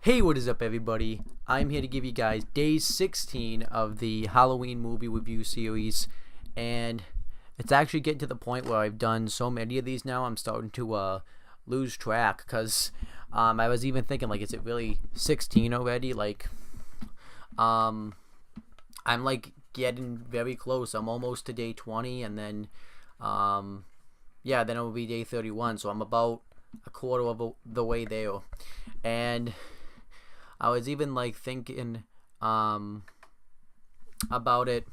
Hey, what is up, everybody? I'm here to give you guys day 16 of the Halloween movie review series, and it's actually getting to the point where I've done so many of these now, I'm starting to lose track, because I was even thinking, like, is it really 16 already? Like, I'm, like, getting very close. I'm almost to day 20, and then, yeah, then it will be day 31, so I'm about a quarter of the way there, and I was even like thinking about it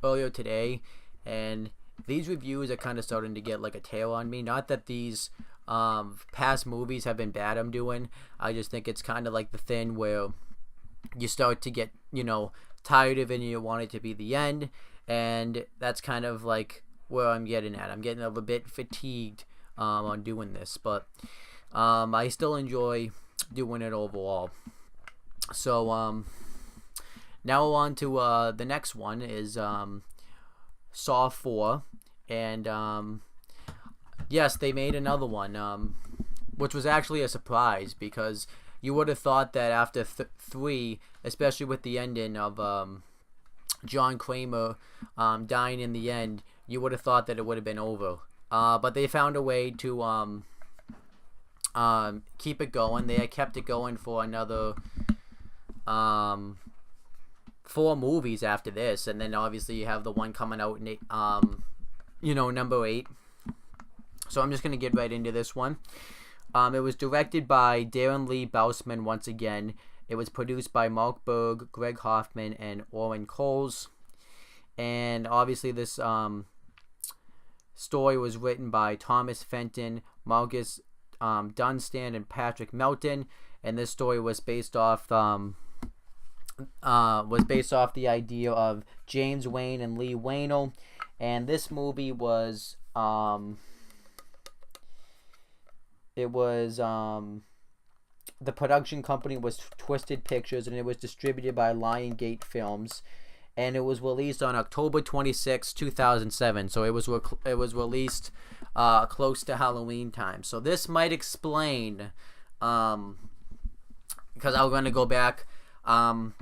earlier today, and these reviews are kind of starting to get like a tail on me. Not that these past movies have been bad, I'm doing. I just think it's kind of like the thing where you start to get, tired of it and you want it to be the end, and that's kind of like where I'm getting at. I'm getting a little bit fatigued on doing this, but I still enjoy doing it overall. So now on to the next one is Saw 4, and yes, they made another one, which was actually a surprise, because you would have thought that after 3, especially with the ending of John Kramer dying in the end, you would have thought that it would have been over, but they found a way to keep it going. They had kept it going for another 4 movies after this, and then obviously you have the one coming out in number 8. So I'm just gonna get right into this one. It was directed by Darren Lee Bousman once again. It was produced by Mark Berg, Greg Hoffman, and Orrin Coles. And obviously this story was written by Thomas Fenton, Marcus Dunstan, and Patrick Melton. And this story was based off the idea of James Wayne and Lee Wayno, and this movie was the production company was Twisted Pictures, and it was distributed by Lion Gate Films, and it was released on October 26, 2007. So it was released close to Halloween time. So this might explain, because I'm going to go back about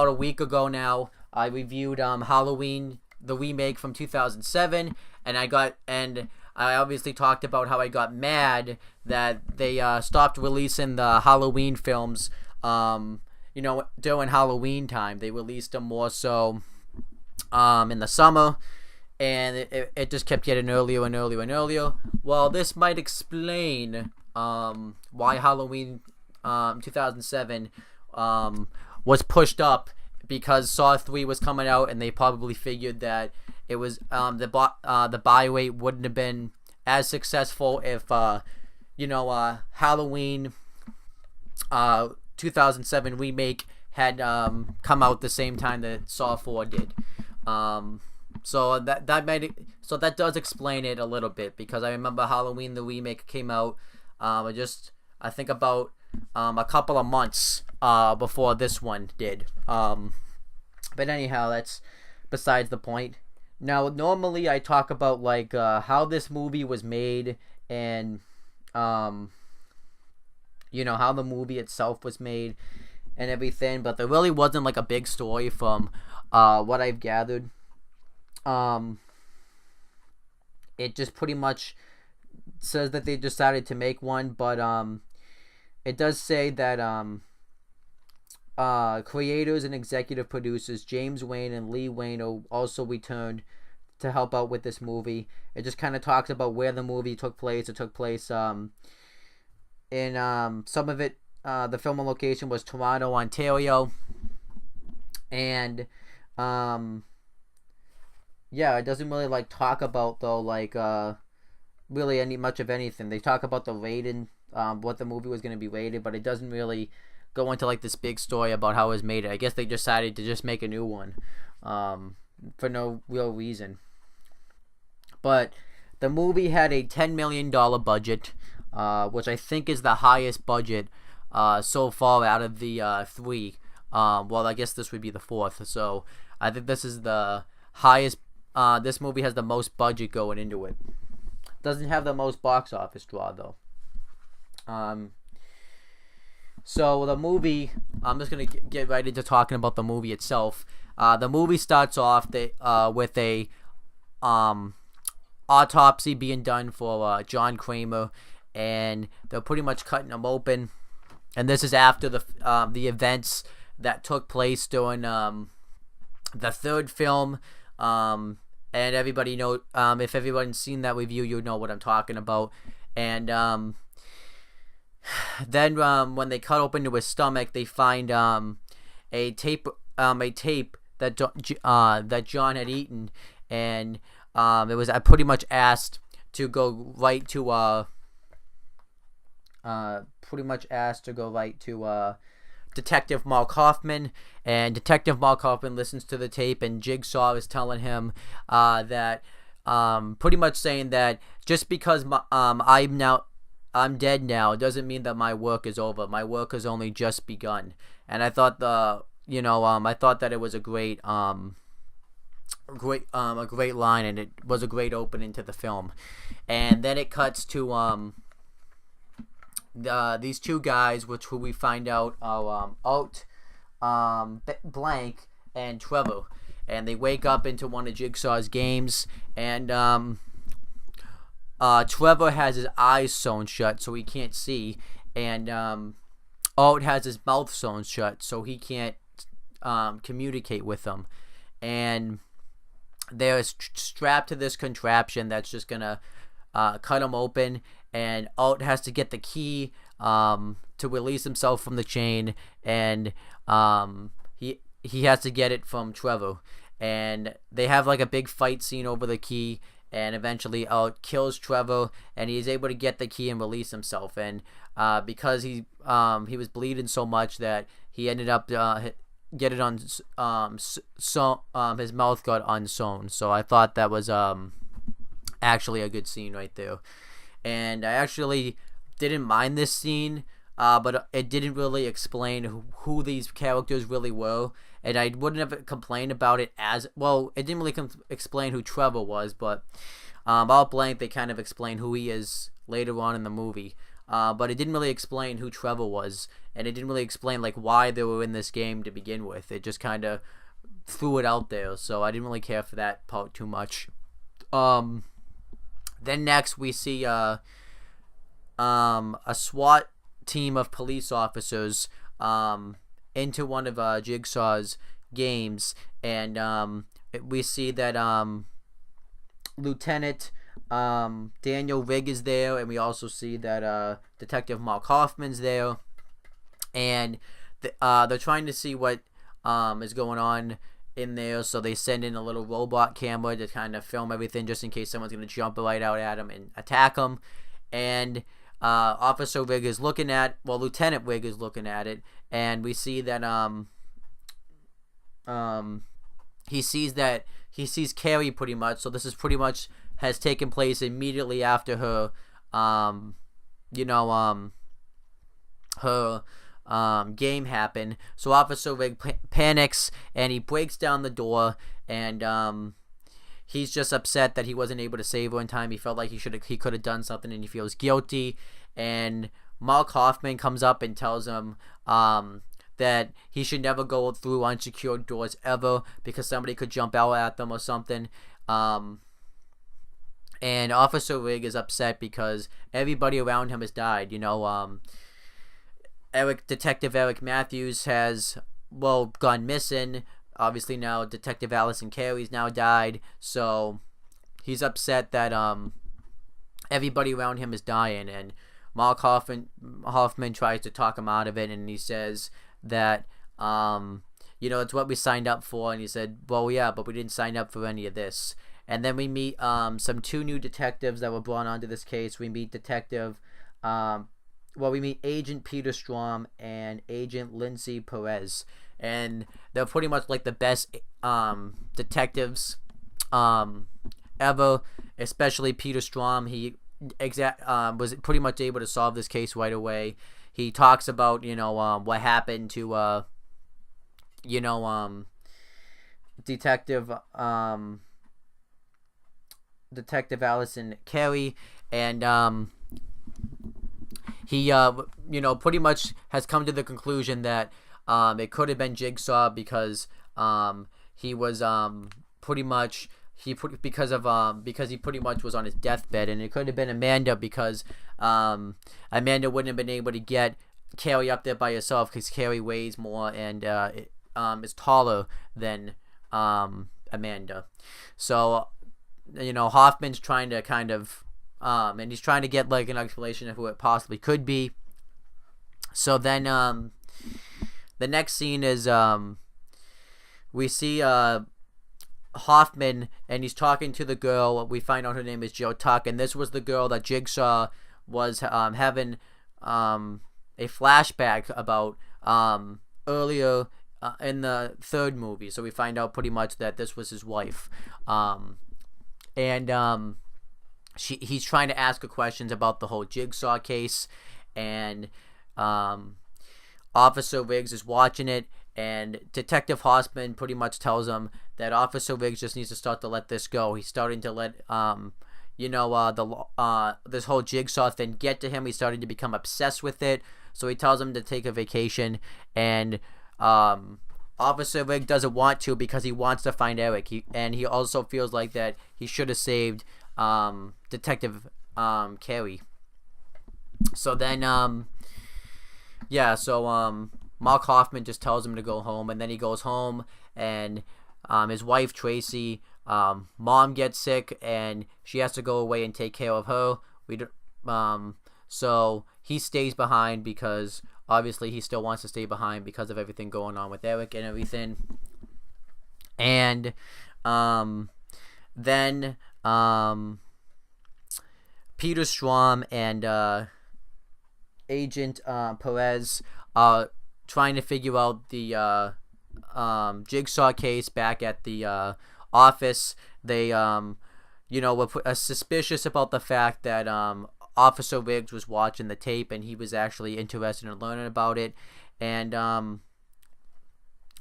a week ago now. I reviewed Halloween, the remake from 2007, and I obviously talked about how I got mad that they stopped releasing the Halloween films during Halloween time. They released them more so in the summer, and it just kept getting earlier and earlier and earlier. Well, this might explain why Halloween 2007 was pushed up, because Saw 3 was coming out, and they probably figured that it was the buy rate wouldn't have been as successful if Halloween 2007 remake had come out the same time that Saw 4 did. So that does explain it a little bit, because I remember Halloween the remake came out I think about a couple of months before this one did. But anyhow, that's besides the point. Now, normally I talk about like how this movie was made, and how the movie itself was made and everything, but there really wasn't like a big story from what I've gathered. It just pretty much says that they decided to make one, but it does say that creators and executive producers James Wayne and Lee Wayno also returned to help out with this movie. It just kind of talks about where the movie took place. It took place in some of it, the filming location was Toronto, Ontario, and it doesn't really like talk about though like really much of anything. They talk about the rating, what the movie was going to be rated, but it doesn't really go into like this big story about how it was made. I guess they decided to just make a new one for no real reason. But the movie had a $10 million budget, which I think is the highest budget so far out of the 3. Well, I guess this would be the 4th. So I think this is the highest. This movie has the most budget going into it. Doesn't have the most box office draw though. So the movie, I'm just gonna get right into talking about the movie itself. The movie starts off with a autopsy being done for John Kramer, and they're pretty much cutting him open. And this is after the events that took place during the third film. And everybody know, if everyone's seen that review, you know what I'm talking about. And then when they cut open to his stomach, they find a tape that John had eaten, and it was pretty much asked to go right to Detective Mark Hoffman, and Detective Mark Hoffman listens to the tape, and Jigsaw is telling him that pretty much saying that just because I'm dead now doesn't mean that my work is over. My work has only just begun. And I thought I thought that it was a great line, and it was a great opening to the film. And then it cuts to these two guys, who we find out are Alt, Blank, and Trevor, and they wake up into one of Jigsaw's games, and Trevor has his eyes sewn shut so he can't see, and Alt has his mouth sewn shut so he can't communicate with them, and they're strapped to this contraption that's just gonna cut him open, and Alt has to get the key to release himself from the chain, and he has to get it from Trevor, and they have like a big fight scene over the key, and eventually Alt kills Trevor, and he's able to get the key and release himself, and because he was bleeding so much that he ended up get it on his mouth got unsewn. So I thought that was actually a good scene right there. And I actually didn't mind this scene, but it didn't really explain who these characters really were, and I wouldn't have complained about it as well. It didn't really explain who Trevor was, but Alt Blank, they kind of explain who he is later on in the movie, but it didn't really explain who Trevor was, and it didn't really explain like why they were in this game to begin with. It just kind of threw it out there, so I didn't really care for that part too much. Then next we see a SWAT team of police officers into one of Jigsaw's games, and we see that Lieutenant Daniel Rigg is there, and we also see that Detective Mark Hoffman's there, and they're trying to see what is going on in there, so they send in a little robot camera to kind of film everything just in case someone's going to jump right out at him and attack him. And Lieutenant Rigg is looking at it, and we see that he sees Carrie pretty much, so this is pretty much has taken place immediately after her game happened. So Officer Rigg panics, and he breaks down the door, and he's just upset that he wasn't able to save her in time. He felt like he could have done something, and he feels guilty. And Mark Hoffman comes up and tells him that he should never go through unsecured doors ever because somebody could jump out at them or something. And Officer Rigg is upset because everybody around him has died. Detective Eric Matthews has gone missing. Obviously now Detective Allison Carey's now died, so he's upset that everybody around him is dying, and Mark Hoffman tries to talk him out of it, and he says that it's what we signed up for, and he said, well, yeah, but we didn't sign up for any of this. And then we meet two new detectives that were brought onto this case. We meet we meet Agent Peter Strom and Agent Lindsay Perez, and they're pretty much like the best detectives ever, especially Peter Strom. He was pretty much able to solve this case right away. He talks about what happened to Detective Allison Carey, and he pretty much has come to the conclusion that it could have been Jigsaw because he was pretty much because he pretty much was on his deathbed, and it could have been Amanda because Amanda wouldn't have been able to get Carrie up there by herself because Carrie weighs more and is taller than Amanda. So Hoffman's trying to kind of and he's trying to get like an explanation of who it possibly could be. So then the next scene is we see Hoffman, and he's talking to the girl. We find out her name is Joe Tuck, and this was the girl that Jigsaw was having a flashback about earlier in the third movie. So we find out pretty much that this was his wife, and he's trying to ask her questions about the whole Jigsaw case, and Officer Riggs is watching it, and Detective Hoffman pretty much tells him that Officer Riggs just needs to start to let this go. He's starting to let this whole Jigsaw thing get to him. He's starting to become obsessed with it. So he tells him to take a vacation, and Officer Riggs doesn't want to because he wants to find Eric. He also feels like that he should have saved Detective Carey. So then Mark Hoffman just tells him to go home, and then he goes home, and his wife Tracy, mom gets sick, and she has to go away and take care of her. So he stays behind because obviously he still wants to stay behind because of everything going on with Eric and everything. And then Peter Strom and Agent Perez are trying to figure out the Jigsaw case back at the office. They were suspicious about the fact that Officer Riggs was watching the tape, and he was actually interested in learning about it. And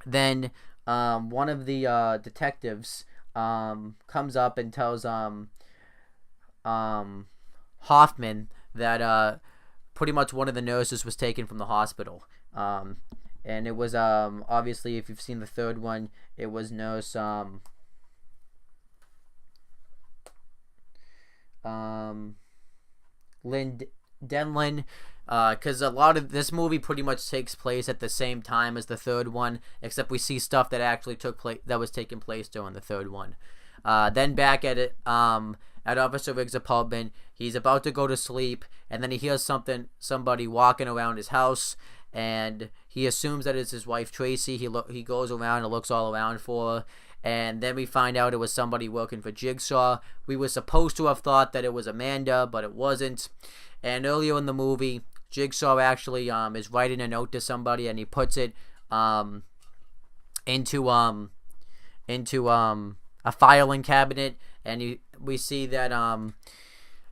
then one of the detectives comes up and tells Hoffman that pretty much one of the nurses was taken from the hospital. And it was obviously, if you've seen the third one, it was nurse Lynn Denlin, because a lot of this movie pretty much takes place at the same time as the third one, except we see stuff that actually took place that was taking place during the third one. Then back at Officer Riggs' apartment, he's about to go to sleep, and then he hears somebody walking around his house, and he assumes that it's his wife Tracy. He goes around and looks all around for her, and then we find out it was somebody working for Jigsaw. We were supposed to have thought that it was Amanda, but it wasn't. And earlier in the movie, Jigsaw actually is writing a note to somebody, and he puts it into a filing cabinet, and we see that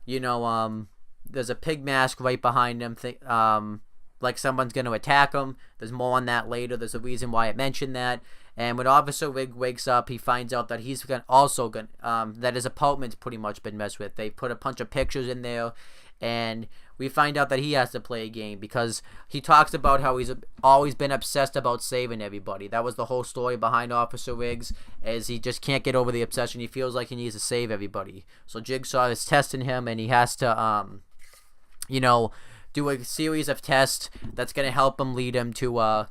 there's a pig mask right behind him, like someone's going to attack him. There's more on that later. There's a reason why I mentioned that. And when Officer Riggs wakes up, he finds out that that his apartment's pretty much been messed with. They put a bunch of pictures in there, and we find out that he has to play a game because he talks about how he's always been obsessed about saving everybody. That was the whole story behind Officer Riggs, as he just can't get over the obsession. He feels like he needs to save everybody. So Jigsaw is testing him, and he has to, do a series of tests that's going to help him lead him to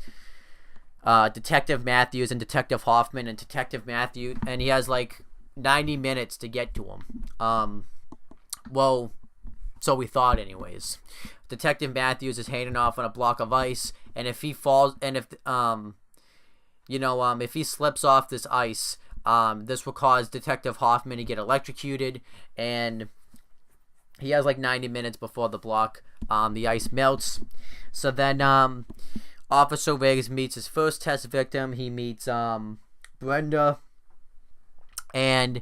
Detective Matthews and Detective Hoffman and Detective Matthews, and he has like 90 minutes to get to him. So we thought anyways. Detective Matthews is hanging off on a block of ice, and if he falls, and if he slips off this ice, this will cause Detective Hoffman to get electrocuted, and he has like 90 minutes before the ice melts. So then Officer Riggs meets his first test victim. He meets Brenda, and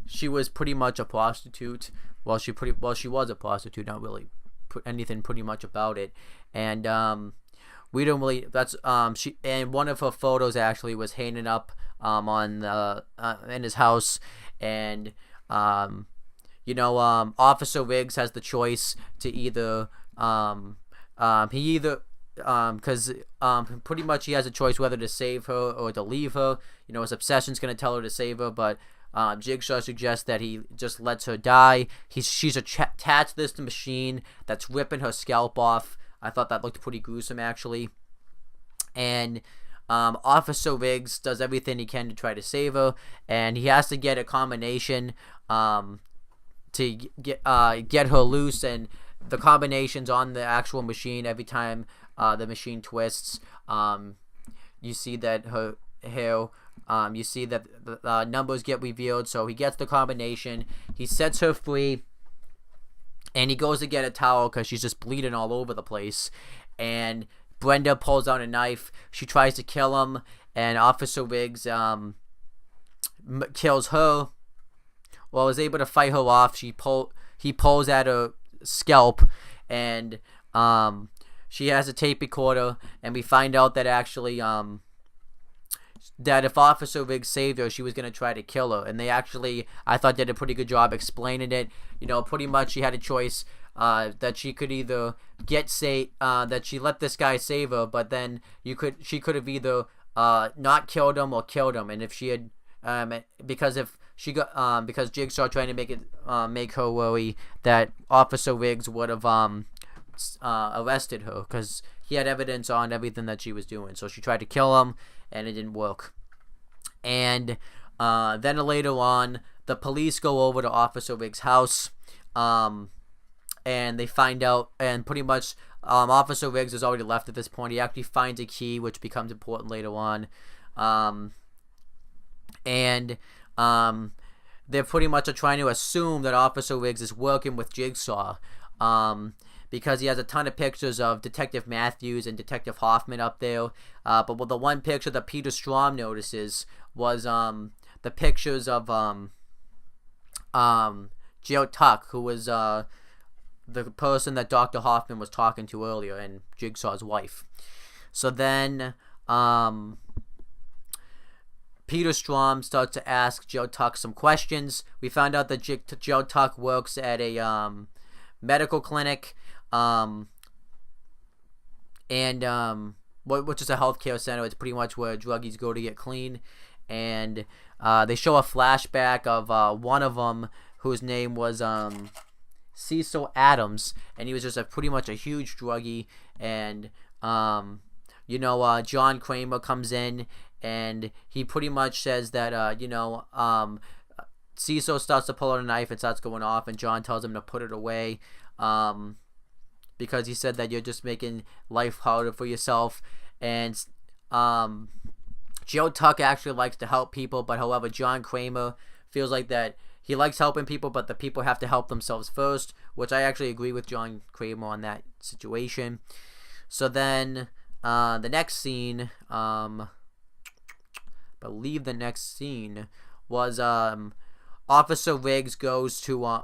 she was pretty much a prostitute. She was a prostitute, not really anything pretty much about it. And we don't really. That's and one of her photos actually was hanging up in his house, and Officer Riggs has the choice to either He either because pretty much he has a choice whether to save her or to leave her. You know, his obsession's gonna tell her to save her, but Jigsaw suggests that he just lets her die. She's attached to this machine that's ripping her scalp off. I thought that looked pretty gruesome, actually. And Officer Riggs does everything he can to try to save her, and he has to get a combination to get her loose, and the combination's on the actual machine. Every time the machine twists, you see that her hair, you see that the numbers get revealed. So he gets the combination, he sets her free, and he goes to get a towel because she's just bleeding all over the place. And Brenda pulls out a knife. She tries to kill him, and Officer Riggs kills her. Well, is able to fight her off. He pulls at her scalp, and she has a tape recorder, and we find out that actually that if Officer Riggs saved her, she was going to try to kill her. And they actually, I thought, did a pretty good job explaining it. You know, pretty much she had a choice that she could either that she let this guy save her, but then she could have either not killed him or killed him. And if she had, because Jigsaw trying to make her worry that Officer Riggs would have arrested her because he had evidence on everything that she was doing. So she tried to kill him, and it didn't work. And then later on, the police go over to Officer Riggs' house, and they find out, and pretty much Officer Riggs has already left at this point. He actually finds a key, which becomes important later on. And they're pretty much trying to assume that Officer Riggs is working with Jigsaw, because he has a ton of pictures of Detective Matthews and Detective Hoffman up there. But the one picture that Peter Strahm notices was the pictures of Joe Tuck, who was the person that Dr. Hoffman was talking to earlier, and Jigsaw's wife. So then Peter Strahm starts to ask Joe Tuck some questions. We found out that Joe Tuck works at a medical clinic, which is a healthcare center. It's pretty much where druggies go to get clean. And they show a flashback of one of them whose name was Cecil Adams, and he was just pretty much a huge druggie. And John Kramer comes in, and he pretty much says that Cecil starts to pull out a knife and starts going off, and John tells him to put it away, because he said that you're just making life harder for yourself. And Joe Tuck actually likes to help people, but however, John Kramer feels like that he likes helping people, but the people have to help themselves first, which I actually agree with John Kramer on that situation. So then the next scene, believe the next scene was Officer Riggs goes to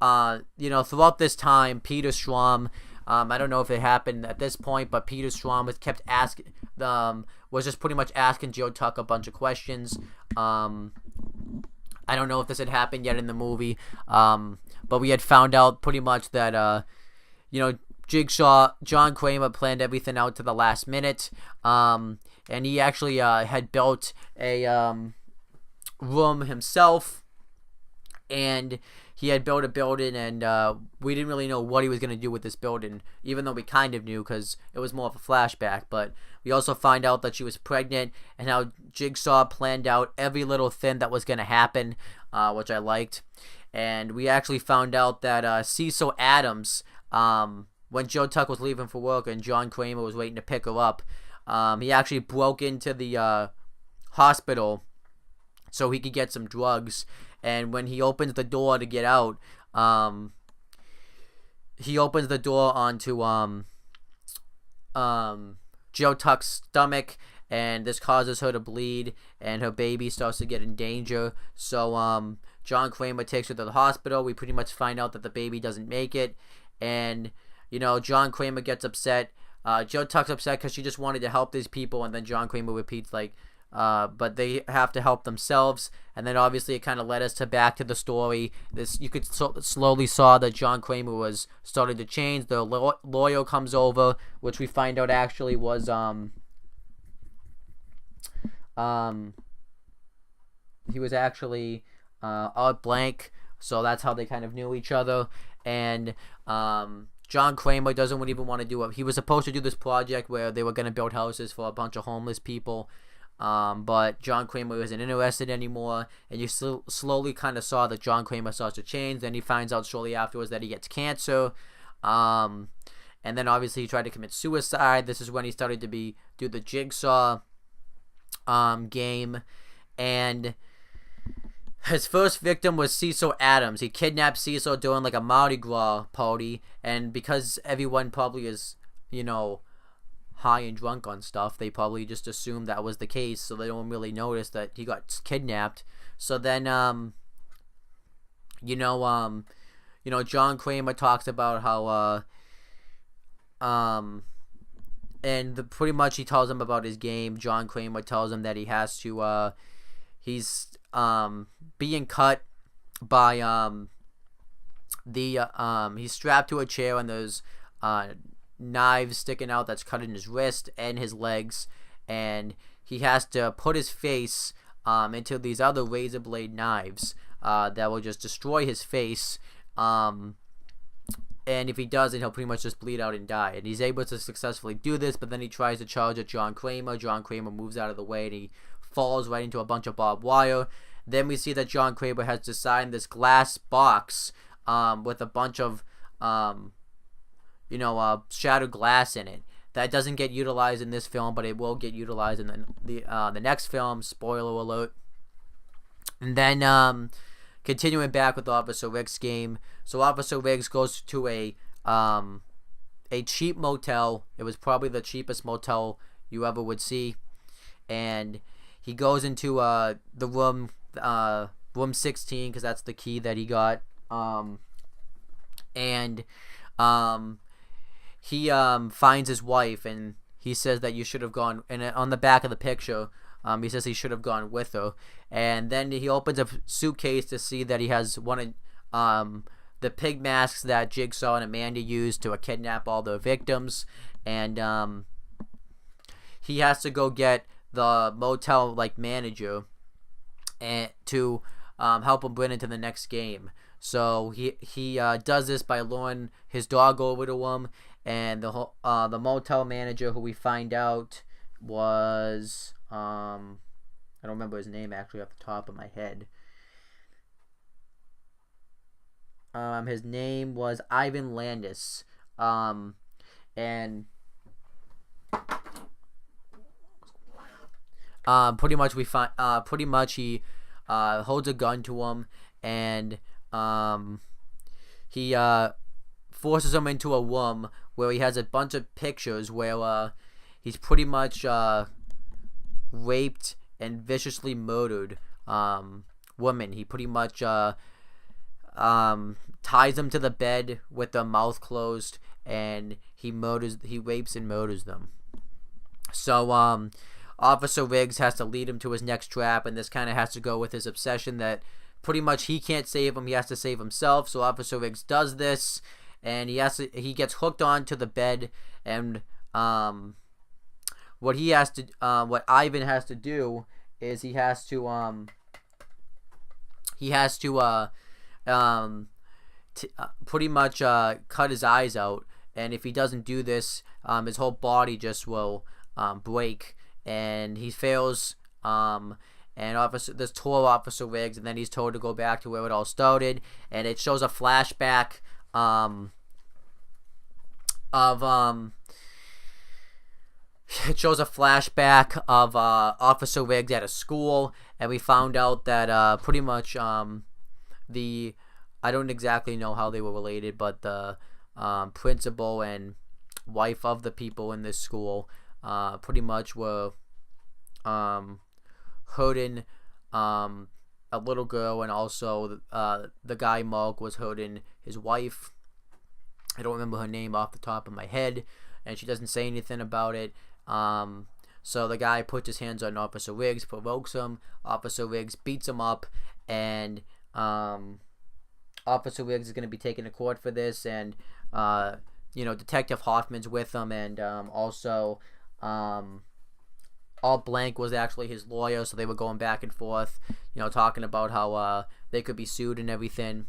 throughout this time, Peter Strahm, I don't know if it happened at this point, but Peter Strahm was just pretty much asking Joe Tuck a bunch of questions. I don't know if this had happened yet in the movie, but we had found out pretty much that Jigsaw, John Kramer planned everything out to the last minute, and he actually had built a room himself, and he had built a building, and we didn't really know what he was going to do with this building, even though we kind of knew because it was more of a flashback. But we also find out that she was pregnant, and how Jigsaw planned out every little thing that was going to happen, which I liked. And we actually found out that Cecil Adams, when Joe Tuck was leaving for work and John Kramer was waiting to pick her up, he actually broke into the hospital so he could get some drugs. And when he opens the door to get out, he opens the door onto Joe Tuck's stomach, and this causes her to bleed, and her baby starts to get in danger. So John Kramer takes her to the hospital. We pretty much find out that the baby doesn't make it, and John Kramer gets upset. Joe Tuck's upset because she just wanted to help these people, and then John Kramer repeats like, but they have to help themselves. And then obviously it kind of led us to back to the story. This you could slowly saw that John Kramer was starting to change. The lawyer comes over, which we find out actually was he was actually Art Blank, so that's how they kind of knew each other. And John Kramer doesn't even want to do it. He was supposed to do this project where they were going to build houses for a bunch of homeless people, but John Kramer isn't interested anymore. And you slowly kind of saw that John Kramer starts to change. Then he finds out shortly afterwards that he gets cancer. And then obviously he tried to commit suicide. This is when he started to do the Jigsaw game. And his first victim was Cecil Adams. He kidnapped Cecil during like a Mardi Gras party, and because everyone probably is, high and drunk on stuff, they probably just assumed that was the case, so they don't really notice that he got kidnapped. So then, John Kramer talks about how, and pretty much he tells him about his game. John Kramer tells him that he has to, he's being cut by he's strapped to a chair, and there's knives sticking out that's cutting his wrist and his legs, and he has to put his face into these other razor blade knives that will just destroy his face, and if he doesn't, he'll pretty much just bleed out and die. And he's able to successfully do this, but then he tries to charge at John Kramer. John Kramer moves out of the way, and he falls right into a bunch of barbed wire. Then we see that John Kramer has designed this glass box with a bunch of shattered glass in it. That doesn't get utilized in this film, but it will get utilized in the next film. Spoiler alert. And then continuing back with Officer Rick's game. So Officer Riggs goes to a cheap motel. It was probably the cheapest motel you ever would see, and he goes into the room 16, because that's the key that he got, and he finds his wife, and he says that you should have gone, and on the back of the picture he says he should have gone with her. And then he opens a suitcase to see that he has one of the pig masks that Jigsaw and Amanda used to kidnap all their victims, and he has to go get the motel manager and to help him win into the next game. So he does this by luring his dog over to him, and the motel manager, who we find out was I don't remember his name actually off the top of my head. His name was Ivan Landis, and pretty much he holds a gun to him, and he forces him into a room where he has a bunch of pictures where he's pretty much raped and viciously murdered women. He pretty much ties them to the bed with their mouth closed, and he rapes and murders them. So Officer Riggs has to lead him to his next trap, and this kind of has to go with his obsession that pretty much he can't save him, he has to save himself. So Officer Riggs does this, and he gets hooked onto the bed, and what Ivan has to do is he has to pretty much cut his eyes out, and if he doesn't do this, his whole body just will break, and he fails. And there's tour Officer Riggs, and then he's told to go back to where it all started, and it shows a flashback of Officer Riggs at a school, and we found out that pretty much I don't exactly know how they were related, but the principal and wife of the people in this school pretty much were hurting a little girl, and also the guy Mark was hurting his wife. I don't remember her name off the top of my head, and she doesn't say anything about it. So the guy puts his hands on Officer Riggs, provokes him. Officer Riggs beats him up, and Officer Riggs is going to be taken to court for this. And Detective Hoffman's with him, and also Alt Blank was actually his lawyer, so they were going back and forth, talking about how they could be sued and everything.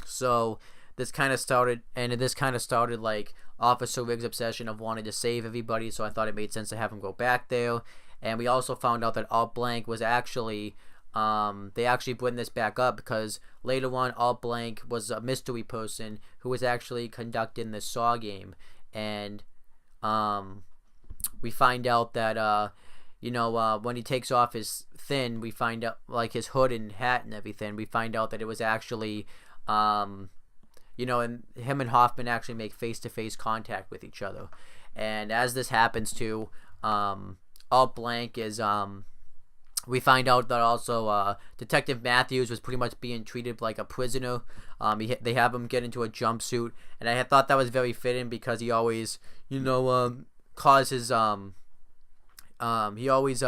So this kind of started like Officer Riggs' obsession of wanting to save everybody, so I thought it made sense to have him go back there. And we also found out that Alt Blank was actually, they actually bring this back up because later on Alt Blank was a mystery person who was actually conducting this Saw game. And we find out that, when he takes off his thing, we find out, like his hood and hat and everything, we find out that it was actually, and him and Hoffman actually make face-to-face contact with each other. And as this happens to Alt Blank is, we find out that also Detective Matthews was pretty much being treated like a prisoner. They have him get into a jumpsuit, and I thought that was very fitting because he always, causes, he always,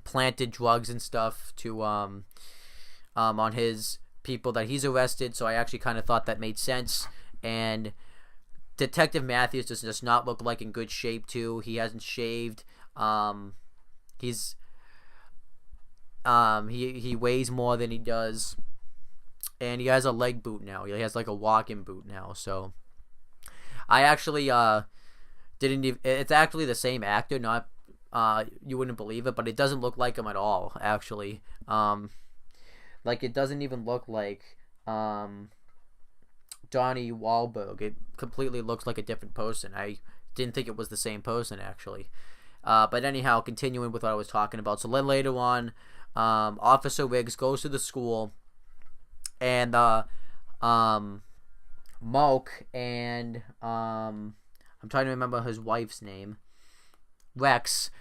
planted drugs and stuff to, on his people that he's arrested, so I actually kind of thought that made sense. And Detective Matthews does not look like in good shape too. He hasn't shaved. He weighs more than he does, and he has a leg boot now. He has like a walking boot now. So I actually didn't even. It's actually the same actor. Not you wouldn't believe it, but it doesn't look like him at all. Actually, like it doesn't even look like Donnie Wahlberg. It completely looks like a different person. I didn't think it was the same person actually. But anyhow, continuing with what I was talking about. So then later on, Officer Riggs goes to the school, and Mulk and I'm trying to remember his wife's name, Rex,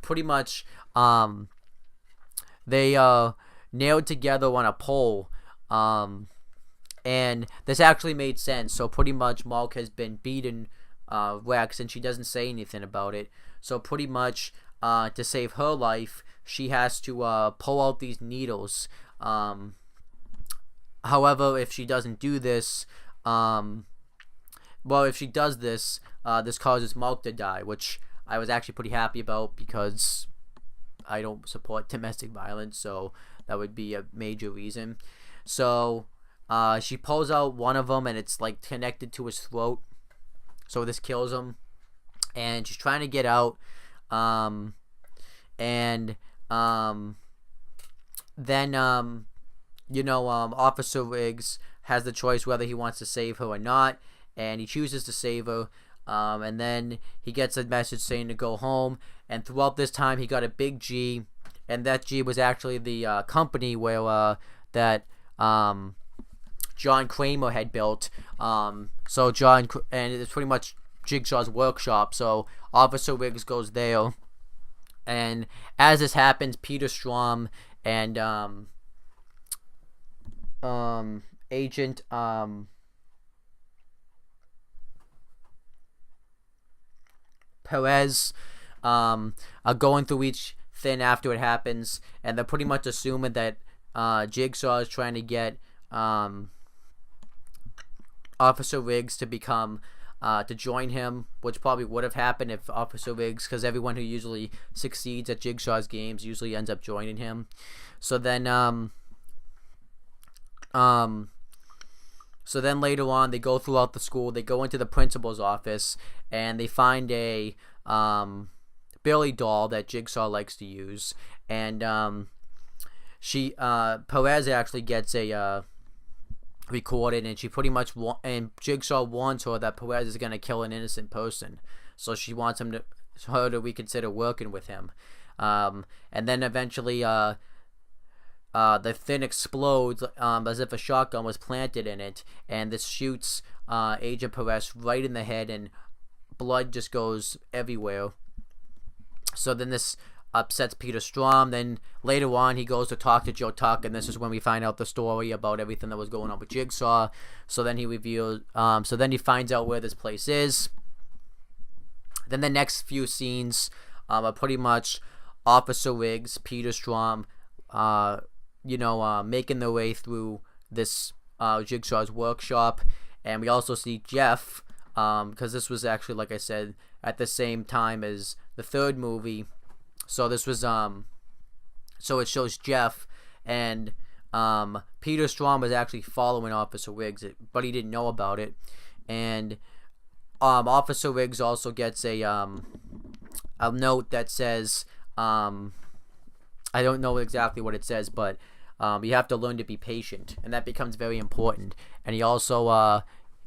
pretty much they nailed together on a pole, and this actually made sense. So pretty much Mulk has been beaten Rex, and she doesn't say anything about it. So pretty much to save her life, she has to pull out these needles. However, if she doesn't do this, if she does this, this causes Mulk to die, which I was actually pretty happy about because I don't support domestic violence, so that would be a major reason. So she pulls out one of them, and it's like connected to his throat. So this kills him, and she's trying to get out, then Officer Riggs has the choice whether he wants to save her or not, and he chooses to save her, and then he gets a message saying to go home, and throughout this time he got a big G, and that G was actually the company where that John Kramer had built. And it's pretty much Jigsaw's workshop. So Officer Riggs goes there, and as this happens, Peter Strom and Agent Perez are going through each thing after it happens, and they're pretty much assuming that Jigsaw is trying to get Officer Riggs to become to join him, which probably would have happened if Officer Riggs, because everyone who usually succeeds at Jigsaw's games usually ends up joining him. So then later on, they go throughout the school. They go into the principal's office, and they find a Billy doll that Jigsaw likes to use, and Perez actually gets a recorded, and she pretty much and Jigsaw warns her that Perez is gonna kill an innocent person, so she wants her to reconsider working with him. And then eventually the thing explodes as if a shotgun was planted in it, and this shoots Agent Perez right in the head, and blood just goes everywhere. So then this upsets Peter Strom. Then later on, he goes to talk to Joe Tuck, and this is when we find out the story about everything that was going on with Jigsaw. So then he reveals, so then he finds out where this place is, Then the next few scenes are pretty much Officer Riggs, Peter Strahm, making their way through this Jigsaw's workshop. And we also see Jeff, because this was actually, like I said, at the same time as the third movie. So this was, so it shows Jeff, and Peter Strahm was actually following Officer Riggs, but he didn't know about it. And Officer Riggs also gets a note that says, I don't know exactly what it says, but you have to learn to be patient, and that becomes very important. And he also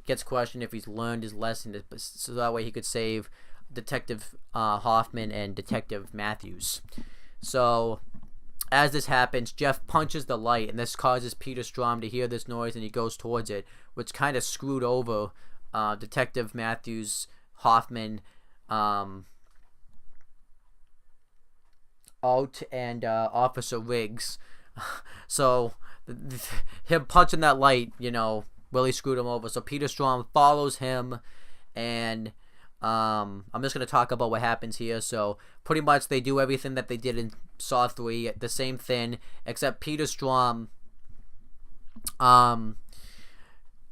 gets questioned if he's learned his lesson, so that way he could save Detective Hoffman and Detective Matthews. So as this happens, Jeff punches the light, and this causes Peter Strahm to hear this noise, and he goes towards it, which kind of screwed over Detective Matthews, Hoffman, out, and Officer Riggs. So him punching that light, really screwed him over. So Peter Strahm follows him, and I'm just going to talk about what happens here. So pretty much they do everything that they did in Saw 3, the same thing, except Peter Strahm,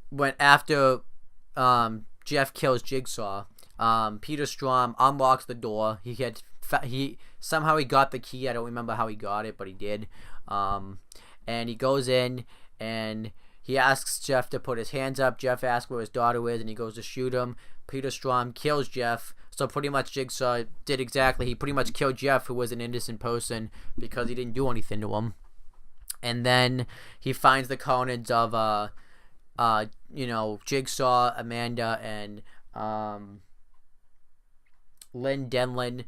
when after Jeff kills Jigsaw, Peter Strahm unlocks the door. He somehow he got the key. I don't remember how he got it, but he did. And he goes in, and he asks Jeff to put his hands up. Jeff asks where his daughter is, and he goes to shoot him. Peter Strahm kills Jeff. So pretty much Jigsaw did exactly. He pretty much killed Jeff, who was an innocent person, because he didn't do anything to him. And then he finds the carnage of Jigsaw, Amanda, and Lynn Denlin.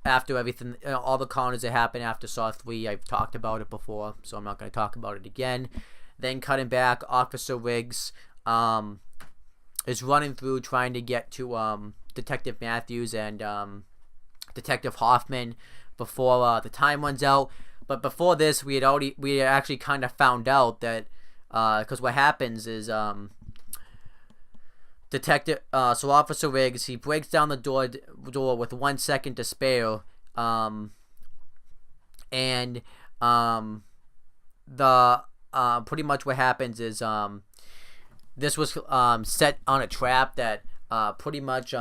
After everything, all the carnage that happened after Saw 3, I've talked about it before, so I'm not going to talk about it again. Then cutting back, Officer Riggs is running through trying to get to Detective Matthews and Detective Hoffman before the time runs out. But before this, we had actually kind of found out that because what happens is so Officer Riggs, he breaks down the door with 1 second to spare, and pretty much what happens is this was set on a trap that pretty much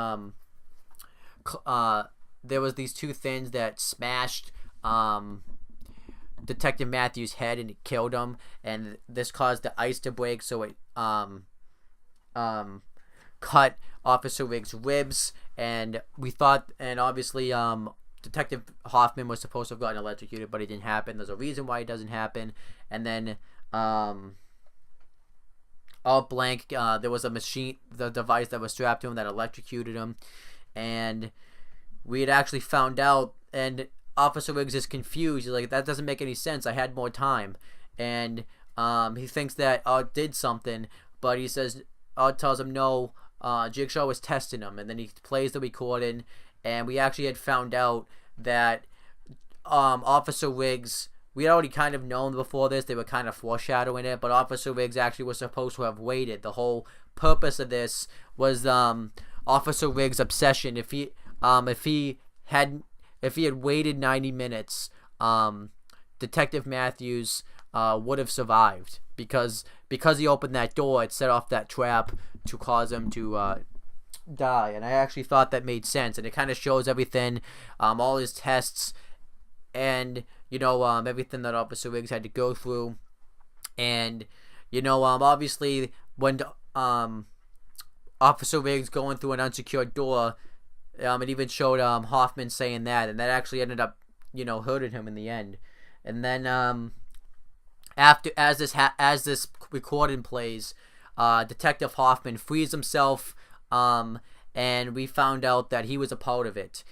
there was these two things that smashed Detective Matthews' head, and it killed him, and this caused the ice to break, so it cut Officer Riggs' ribs, and we thought, and obviously Detective Hoffman was supposed to have gotten electrocuted, but it didn't happen. There's a reason why it doesn't happen. And then all blank, there was a machine, the device that was strapped to him that electrocuted him, and we had actually found out, and Officer Riggs is confused. He's like, that doesn't make any sense, I had more time. And he thinks that Art did something, but he says, Art tells him no, Jigsaw was testing him. And then he plays the recording, and we actually had found out that Officer Riggs, we had already kind of known before this, they were kind of foreshadowing it, but Officer Riggs actually was supposed to have waited. The whole purpose of this was Officer Riggs' obsession. If he had waited 90 minutes, Detective Matthews would have survived, because he opened that door, it set off that trap to cause him to die. And I actually thought that made sense, and it kind of shows everything, all his tests, and everything that Officer Riggs had to go through. And obviously when Officer Riggs going through an unsecured door, it even showed Hoffman saying that, and that actually ended up hurting him in the end. And then as this recording plays, Detective Hoffman frees himself, and we found out that he was a part of it.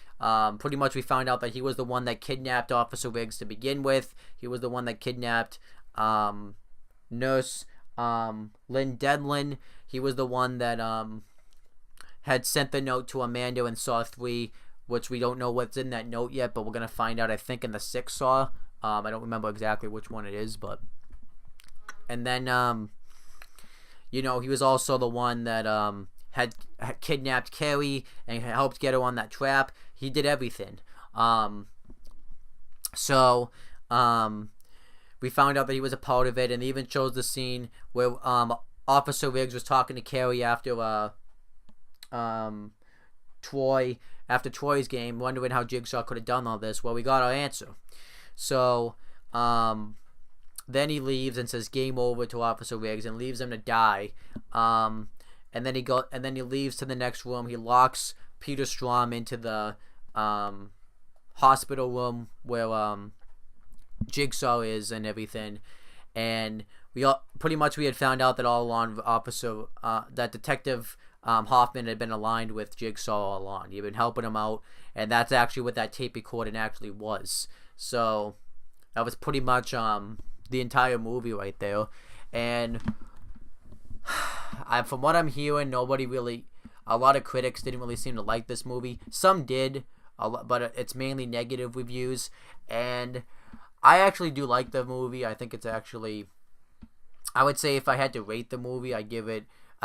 Pretty much we found out that he was the one that kidnapped Officer Riggs to begin with. He was the one that kidnapped Nurse Lynn Denlin. He was the one that had sent the note to Amanda in Saw 3, which we don't know what's in that note yet, but we're going to find out, I think, in the 6th Saw. I don't remember exactly which one it is, but... And then, he was also the one that had kidnapped Carrie and helped get her on that trap. He did everything. So we found out that he was a part of it, and they even shows the scene where Officer Riggs was talking to Carrie after Troy's game, wondering how Jigsaw could have done all this. Well, we got our answer. So then he leaves and says game over to Officer Riggs and leaves him to die. And then he leaves to the next room. He locks Peter Strahm into the hospital room where Jigsaw is and everything. And we had found out that all along that Detective Hoffman had been aligned with Jigsaw all along. He'd been helping him out, and that's actually what that tape recording actually was. So that was pretty much the entire movie right there. And from what I'm hearing, a lot of critics didn't really seem to like this movie. Some did, but it's mainly negative reviews. And I actually do like the movie. I think it's actually, I would say if I had to rate the movie, I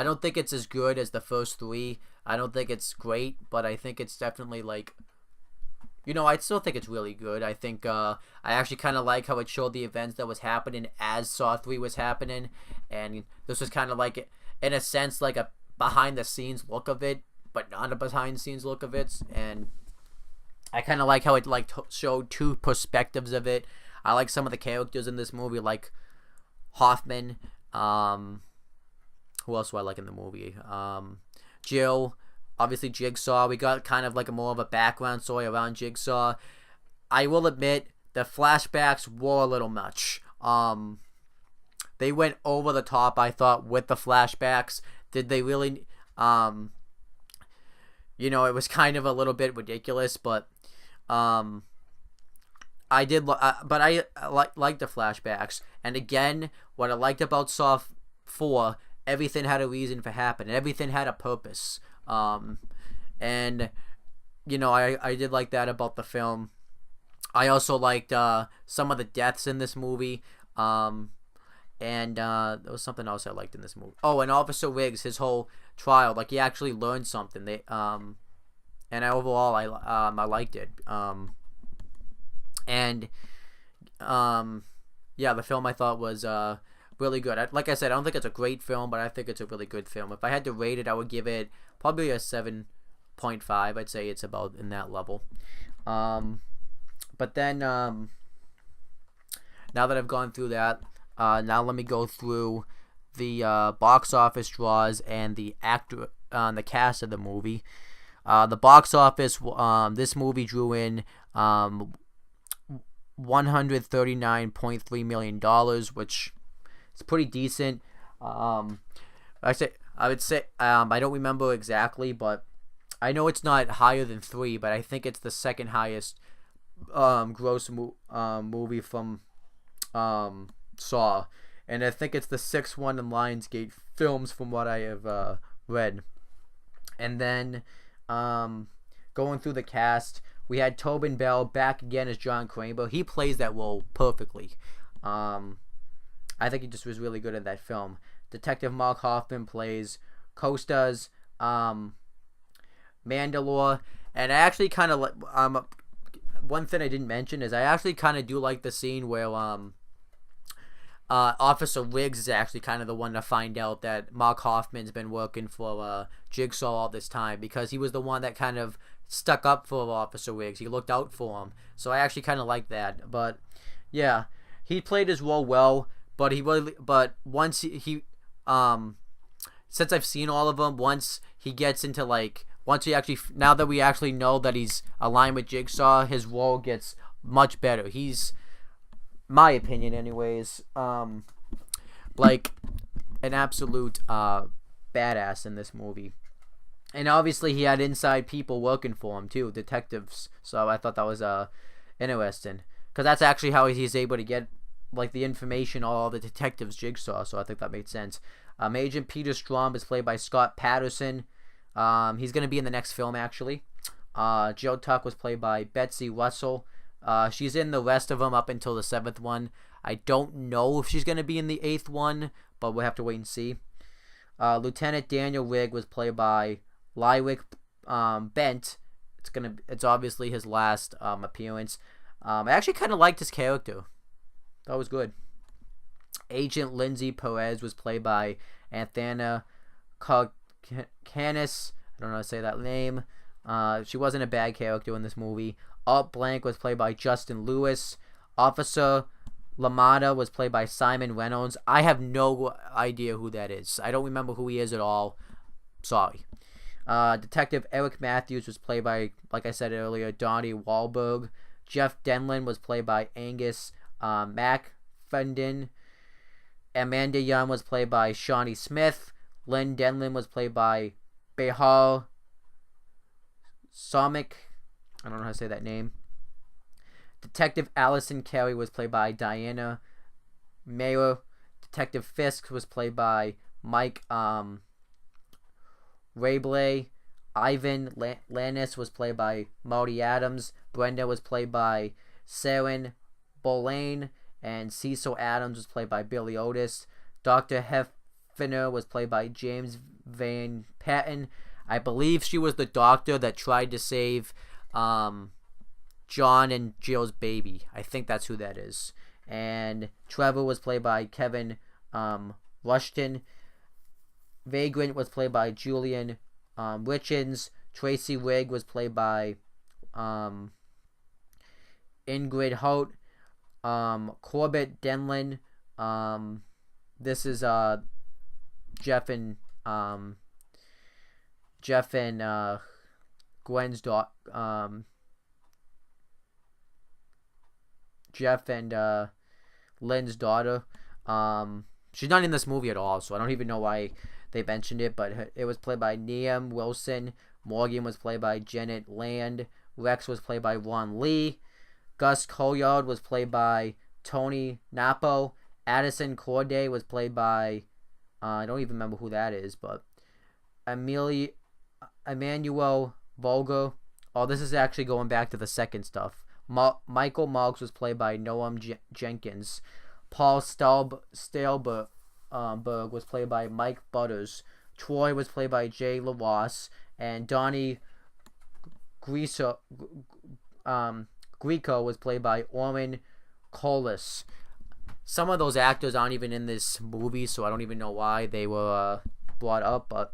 don't think it's as good as the first three. I don't think it's great, but I think it's definitely I still think it's really good. I think I actually kind of like how it showed the events that was happening as Saw 3 was happening, and this was kind of like, in a sense, like a behind-the-scenes look of it, but not a behind-the-scenes look of it, and I kind of like how it showed two perspectives of it. I like some of the characters in this movie, like Hoffman. Who else do I like in the movie? Jill. Obviously, Jigsaw. We got kind of like more of a background story around Jigsaw. I will admit, the flashbacks were a little much. They went over the top, I thought, with the flashbacks. Did they really... it was kind of a little bit ridiculous, but... I liked the flashbacks. And again, what I liked about Saw 4, everything had a reason for happening. Everything had a purpose. I did like that about the film. I also liked some of the deaths in this movie. And there was something else I liked in this movie. Oh, and Officer Riggs, his whole trial, he actually learned something. Overall I liked it. The film I thought was really good. Like I said, I don't think it's a great film, but I think it's a really good film. If I had to rate it, I would give it probably a 7.5. I'd say it's about in that level. But then, now that I've gone through that, now let me go through the box office draws and the cast of the movie. The box office, this movie drew in $139.3 million, which is pretty decent. I would say I don't remember exactly, but I know it's not higher than 3, but I think it's the second highest gross movie from Saw, and I think it's the 6th one in Lionsgate Films from what I have read. And then going through the cast, we had Tobin Bell back again as John Kramer. He plays that role perfectly. I think he just was really good in that film. Detective Mark Hoffman plays Costas, Mandalore, and I actually kind of one thing I didn't mention is I actually kind of do like the scene where Officer Riggs is actually kind of the one to find out that Mark Hoffman's been working for Jigsaw all this time, because he was the one that kind of stuck up for Officer Riggs. He looked out for him, so I actually kind of like that. But yeah, he played his role well, but once he since I've seen all of them, once he gets into now that we actually know that he's aligned with Jigsaw, his role gets much better. He's, my opinion anyways, an absolute badass in this movie. And obviously he had inside people working for him too, detectives, so I thought that was interesting, because that's actually how he's able to get the information all the detectives Jigsaw, so I think that made sense. Agent Peter Strahm is played by Scott Patterson. He's going to be in the next film, actually. Jill Tuck was played by Betsy Russell. She's in the rest of them up until the 7th one. I don't know if she's going to be in the 8th one, but we'll have to wait and see. Lieutenant Daniel Rigg was played by Lywick Bent. It's obviously his last appearance. I actually kind of liked his character. That was good. Agent Lindsay Perez was played by Anthana Canis. I don't know how to say that name. She wasn't a bad character in this movie. Alt Blank was played by Justin Lewis. Officer Lamada was played by Simon Reynolds. I have no idea who that is. I don't remember who he is at all. Sorry. Detective Eric Matthews was played by, like I said earlier, Donnie Wahlberg. Jeff Denlin was played by Angus MacFendon. Amanda Young was played by Shawnee Smith. Lynn Denlin was played by Behar Somik. I don't know how to say that name. Detective Allison Carey was played by Diana Mayer. Detective Fisk was played by Mike Rabley. Ivan Lannis was played by Marty Adams. Brenda was played by Saren Boulain. And Cecil Adams was played by Billy Otis. Dr. Hefner was played by James Van Patten. I believe she was the doctor that tried to save John and Jill's baby. I think that's who that is. And Trevor was played by Kevin Rushton. Vagrant was played by Julian Richens. Tracy Rigg was played by Ingrid Holt. Corbett Denlin. This is Jeff and Gwen's daughter. Jeff and Lynn's daughter. She's not in this movie at all, so I don't even know why they mentioned it, but it was played by Liam Wilson. Morgan was played by Janet Land. Rex was played by Ron Lee. Gus Colliard was played by Tony Napo. Addison Corday was played by, I don't even remember who that is, but Emmanuel Volger. Oh, this is actually going back to the second stuff. Michael Marks was played by Noam Jenkins. Paul Stalberg was played by Mike Butters. Troy was played by Jay LaRosse. And Donnie Greco was played by Orman Colas. Some of those actors aren't even in this movie, so I don't even know why they were brought up. But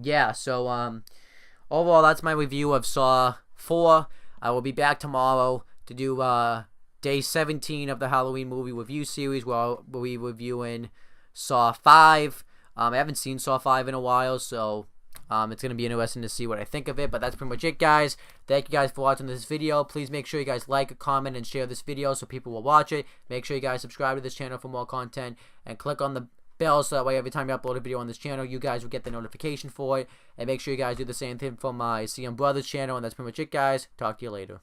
yeah, so overall, that's my review of Saw 4. I will be back tomorrow to do day 17 of the Halloween movie review series, where we'll be reviewing Saw 5. I haven't seen Saw 5 in a while, so it's going to be interesting to see what I think of it. But that's pretty much it, guys. Thank you guys for watching this video. Please make sure you guys like, comment, and share this video so people will watch it. Make sure you guys subscribe to this channel for more content, and click on the bell so that way every time you upload a video on this channel, you guys will get the notification for it. And make sure you guys do the same thing for my CM Brothers channel. And that's pretty much it, guys. Talk to you later.